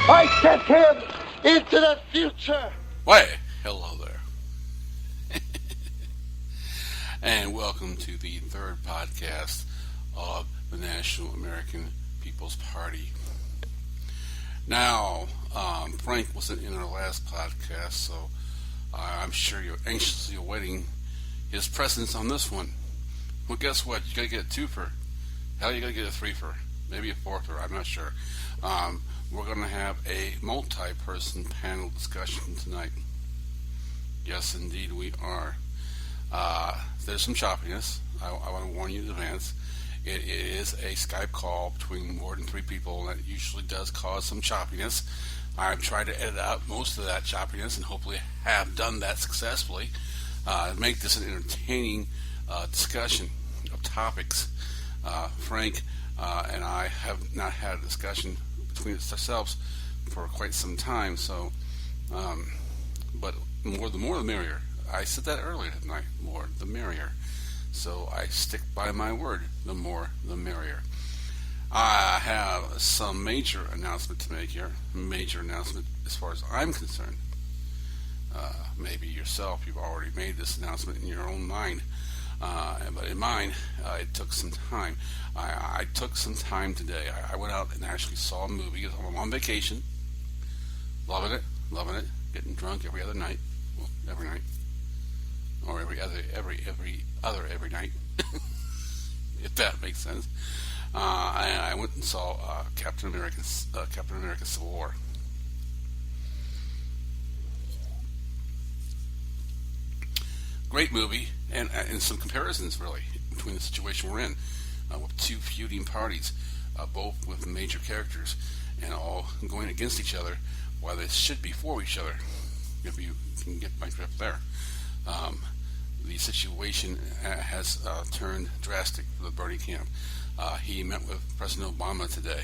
I sent him into the future. Why, hello there. And welcome to the third podcast of the National American People's Party. Now, Frank wasn't in our last podcast, so I'm sure you're anxiously awaiting his presence on this one. Well, guess what? You gotta get a twofer. Hell, you gotta get a threefer. Maybe a fourther, I'm not sure. We're going to have a multi-person panel discussion tonight. Yes, indeed, we are. There's some choppiness. I want to warn you in advance. It is a Skype call between more than three people, and that usually does cause some choppiness. I've tried to edit out most of that choppiness, and hopefully have done that successfully. Make this an entertaining discussion of topics. Frank and I have not had a discussion between ourselves for quite some time, so but the more the merrier. I said that earlier tonight, more the merrier, so I stick by my word, the more the merrier. I have some major announcement to make here, major announcement as far as I'm concerned. Maybe yourself, you've already made this announcement in your own mind, but in mine, it took some time. I took some time today. I went out and actually saw a movie. I'm on vacation, loving it, getting drunk every other night, well, every night, or every other night, if that makes sense. I went and saw Captain America Civil War. Great movie, and some comparisons really between the situation we're in, with two feuding parties, both with major characters, and all going against each other, while they should be for each other. If you can get my drift there. The situation has turned drastic for the Bernie camp. He met with President Obama today.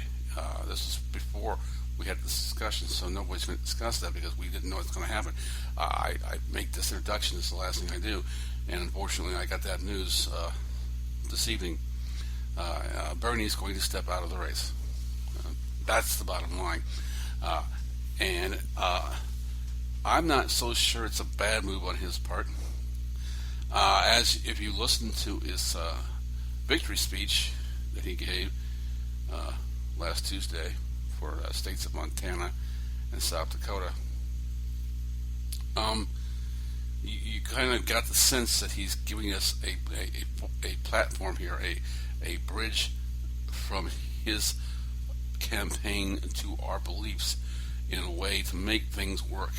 This is before we had this discussion, so nobody's going to discuss that because we didn't know what's going to happen. I make this introduction. This is the last thing I do, and unfortunately I got that news this evening. Bernie's going to step out of the race. That's the bottom line. And I'm not so sure it's a bad move on his part. As if you listen to his victory speech that he gave last Tuesday for states of Montana and South Dakota, you kind of got the sense that he's giving us a platform here, a bridge from his campaign to our beliefs in a way to make things work.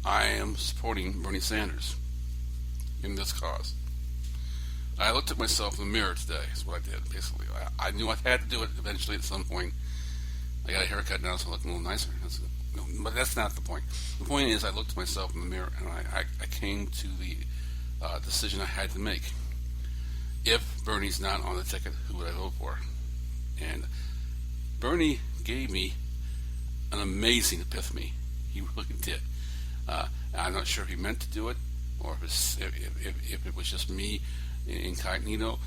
I am supporting Bernie Sanders in this cause. I looked at myself in the mirror today, is what I did, basically. I knew I had to do it eventually at some point. I got a haircut now, so I look a little nicer. But that's not the point. The point is I looked at myself in the mirror, and I came to the decision I had to make. If Bernie's not on the ticket, who would I vote for? And Bernie gave me an amazing epiphany. He really did. I'm not sure if he meant to do it, or if it was just me incognito,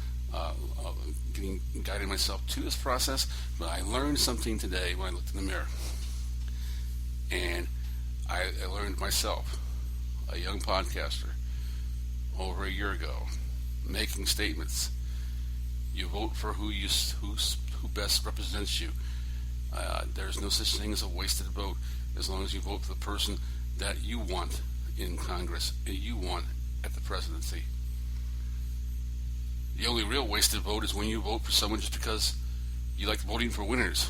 guiding myself to this process. But I learned something today when I looked in the mirror, and I learned myself, a young podcaster, over a year ago, making statements. You vote for who best represents you. There's no such thing as a wasted vote, as long as you vote for the person that you want in Congress, and you want at the presidency. The only real wasted vote is when you vote for someone just because you like voting for winners.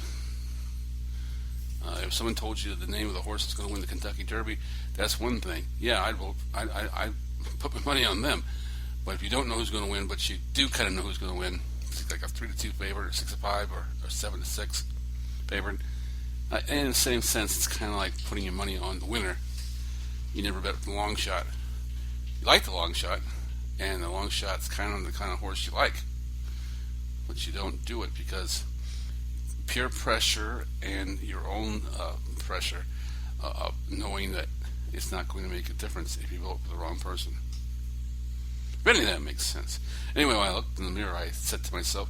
If someone told you the name of the horse that's going to win the Kentucky Derby, that's one thing. Yeah, I'd vote. I put my money on them. But if you don't know who's going to win, but you do kind of know who's going to win, it's like a 3-2 favorite, or 6-5, or 7-6 favorite. And in the same sense, it's kind of like putting your money on the winner. You never bet the long shot. You like the long shot, and the long shot's kind of the kind of horse you like. But you don't do it because peer pressure and your own pressure of knowing that it's not going to make a difference if you vote for the wrong person. If any of that makes sense. Anyway, when I looked in the mirror, I said to myself,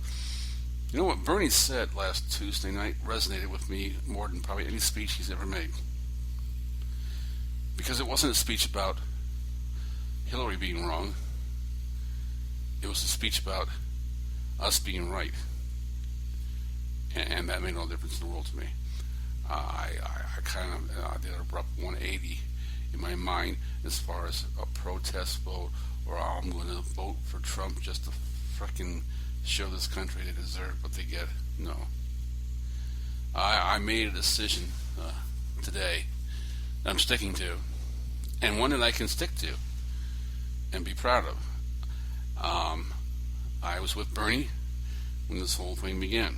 You know what Bernie said last Tuesday night resonated with me more than probably any speech he's ever made. Because it wasn't a speech about Hillary being wrong. It was a speech about us being right. And that made no difference in the world to me. I kind of did a abrupt 180 in my mind as far as a protest vote, or I'm going to vote for Trump just to frickin' show this country they deserve what they get. No. I made a decision today that I'm sticking to, and one that I can stick to and be proud of. I was with Bernie when this whole thing began,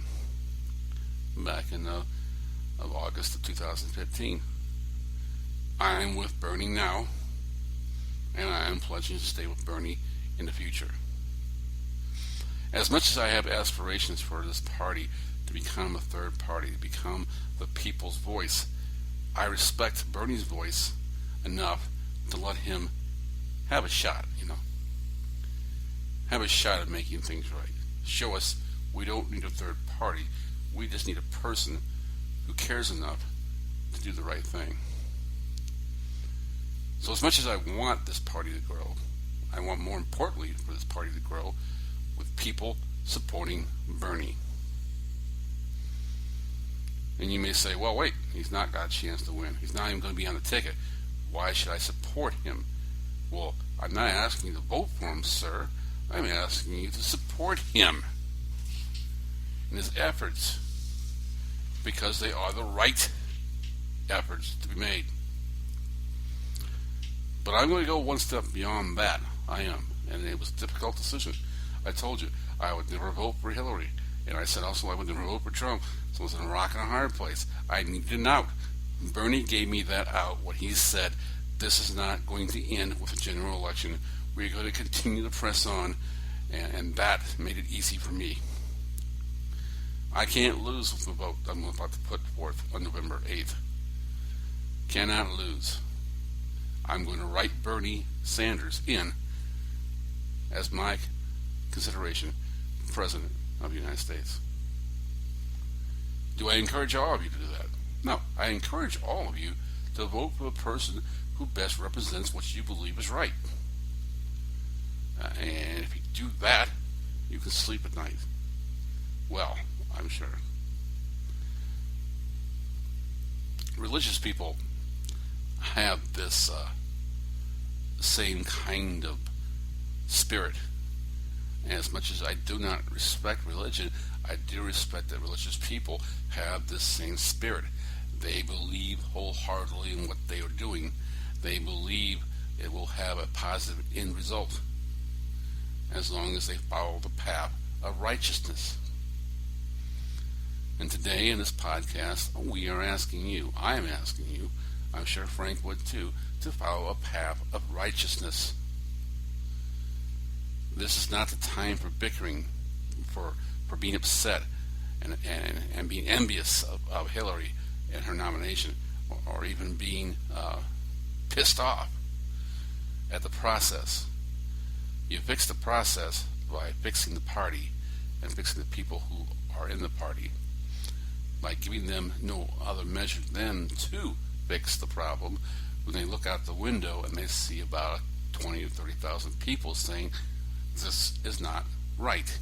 back in of August of 2015. I'm with Bernie now, and I am pledging to stay with Bernie in the future. As much as I have aspirations for this party to become a third party, to become the people's voice, I respect Bernie's voice enough to let him have a shot, have a shot at making things right. Show us we don't need a third party. We just need a person who cares enough to do the right thing. So as much as I want this party to grow, I want more importantly for this party to grow with people supporting Bernie. And you may say, well, wait, he's not got a chance to win. He's not even going to be on the ticket. Why should I support him? Well, I'm not asking you to vote for him, sir. I'm asking you to support him in his efforts, because they are the right efforts to be made. But I'm going to go one step beyond that. I am. And it was a difficult decision. I told you I would never vote for Hillary. And I said also I would never vote for Trump. So it was in a rock and a hard place. I needed an out. Bernie gave me that out when he said, this is not going to end with a general election. We're going to continue to press on. And that made it easy for me. I can't lose with the vote I'm about to put forth on November 8th. Cannot lose. I'm going to write Bernie Sanders in as my consideration for President of the United States. Do I encourage all of you to do that? No. I encourage all of you to vote for the person who best represents what you believe is right. And if you do that, you can sleep at night. Well, I'm sure. Religious people have this same kind of spirit. And as much as I do not respect religion, I do respect that religious people have this same spirit. They believe wholeheartedly in what they are doing. They believe it will have a positive end result as long as they follow the path of righteousness. And today in this podcast, we are asking you, I am asking you, I'm sure Frank would too, to follow a path of righteousness. This is not the time for bickering, for being upset and being envious of Hillary and her nomination, or even being pissed off at the process. You fix the process by fixing the party and fixing the people who are in the party, by giving them no other measure than to fix the problem. When they look out the window and they see about 20 or 30,000 people saying, this is not right.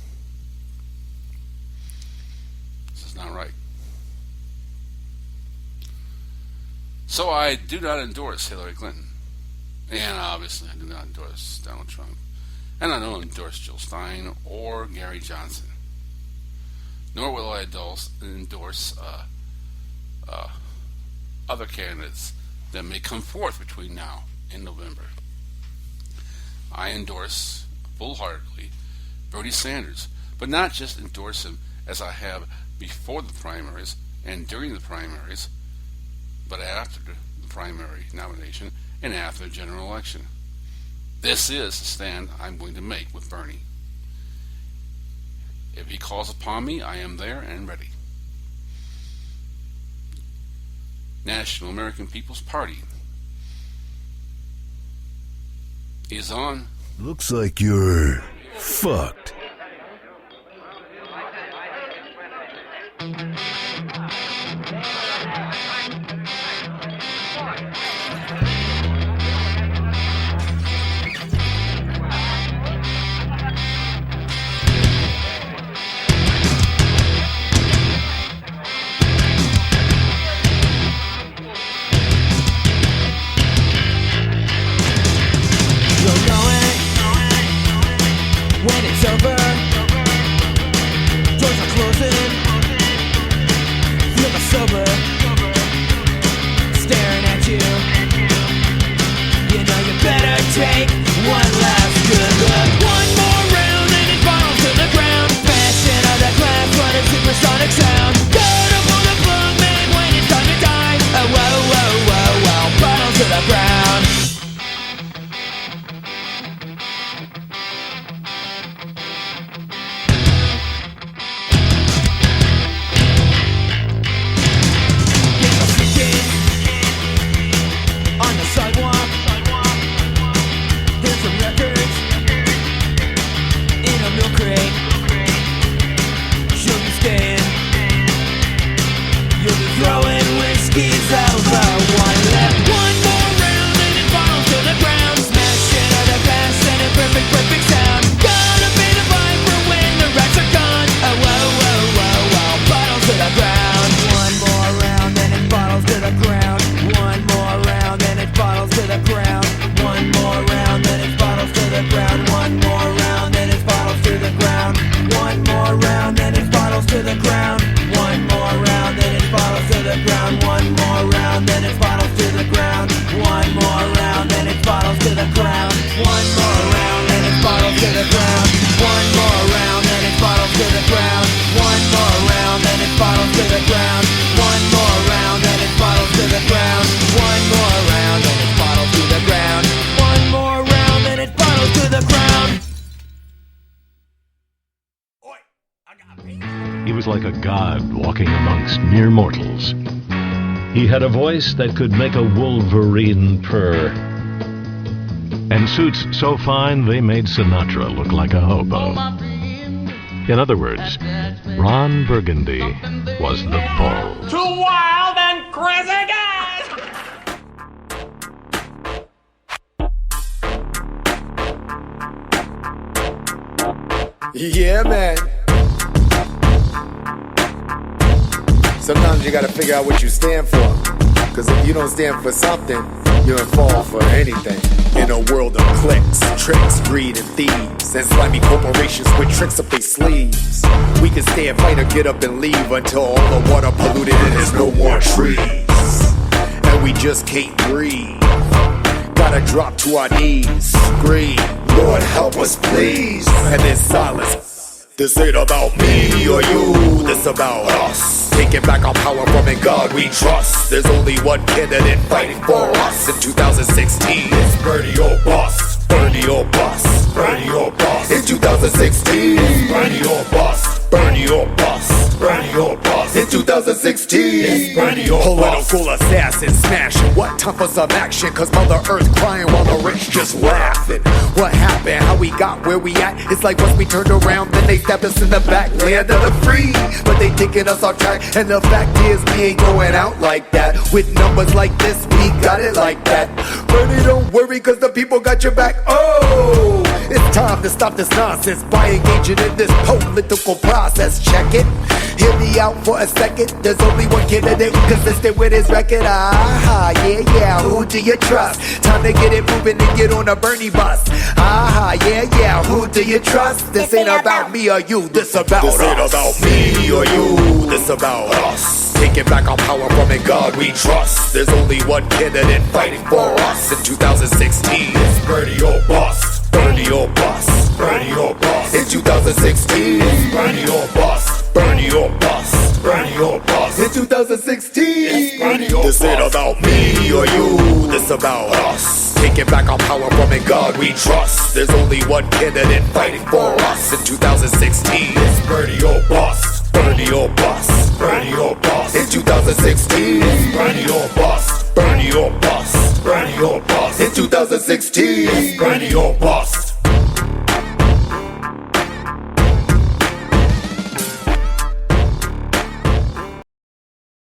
This is not right. So I do not endorse Hillary Clinton. And obviously I do not endorse Donald Trump. And I don't endorse Jill Stein or Gary Johnson. Nor will I endorse other candidates that may come forth between now and November. I endorse full-heartedly Bernie Sanders, but not just endorse him as I have before the primaries and during the primaries, but after the primary nomination and after the general election. This is the stand I'm going to make with Bernie. If he calls upon me, I am there and ready. National American People's Party is on. Looks like you're fucked. survived walking amongst mere mortals. He had a voice that could make a wolverine purr, and suits so fine they made Sinatra look like a hobo. In other words, Ron Burgundy was the bull. Two wild and crazy guys! Yeah, man. Sometimes you gotta figure out what you stand for. Cause if you don't stand for something, you're in fall for anything. In a world of clicks, tricks, greed, and thieves, and slimy corporations with tricks up their sleeves, we can stay and fight or get up and leave until all the water polluted and there's no more trees, and we just can't breathe. Gotta drop to our knees, scream, Lord help us please. And then silence. This ain't about me or you, this about us. Taking back our power from in God we trust. There's only one candidate fighting for us. In 2016, it's Bernie or bust. Bernie or bust. Bernie or bust. In 2016, it's Bernie or bust. Bernie or bust. Bernie or bust. In 2016, it's Bernie or bust. Political assassin smashing. What time for some action? Cause Mother Earth crying while the rich just laughing. What happened? How we got where we at? It's like once we turned around, then they stabbed us in the back. Land of the free, but they taking us off track. And the fact is, we ain't going out like that. With numbers like this, we got it like that. Bernie, don't worry, cause the people got your back. Oh, it's time to stop this nonsense by engaging in this political process. Check it. Hear me out for a second. There's only one candidate who's consistent with his record. Ah, yeah, who do you trust? Time to get it moving and get on a Bernie bus. Ah, yeah, who do you trust? This ain't about me or you, this about us. This ain't about me or you, this about us. Taking back our power from in God we trust. There's only one candidate fighting for us. In 2016, it's Bernie or bust. Bernie or bust. Bernie or bust. In 2016, it's Bernie or bust. Bernie or bust. Bernie or bust. In 2016, it's Bernie or bust. This ain't about me or you, this about us. Taking back our power from in God we trust. There's only one candidate fighting for us. In 2016, it's Bernie or bust. Bernie or bust. Bernie or bust. In 2016, it's Bernie or bust. Bernie or bust. Bernie or bust. In 2016, it's Bernie or bust.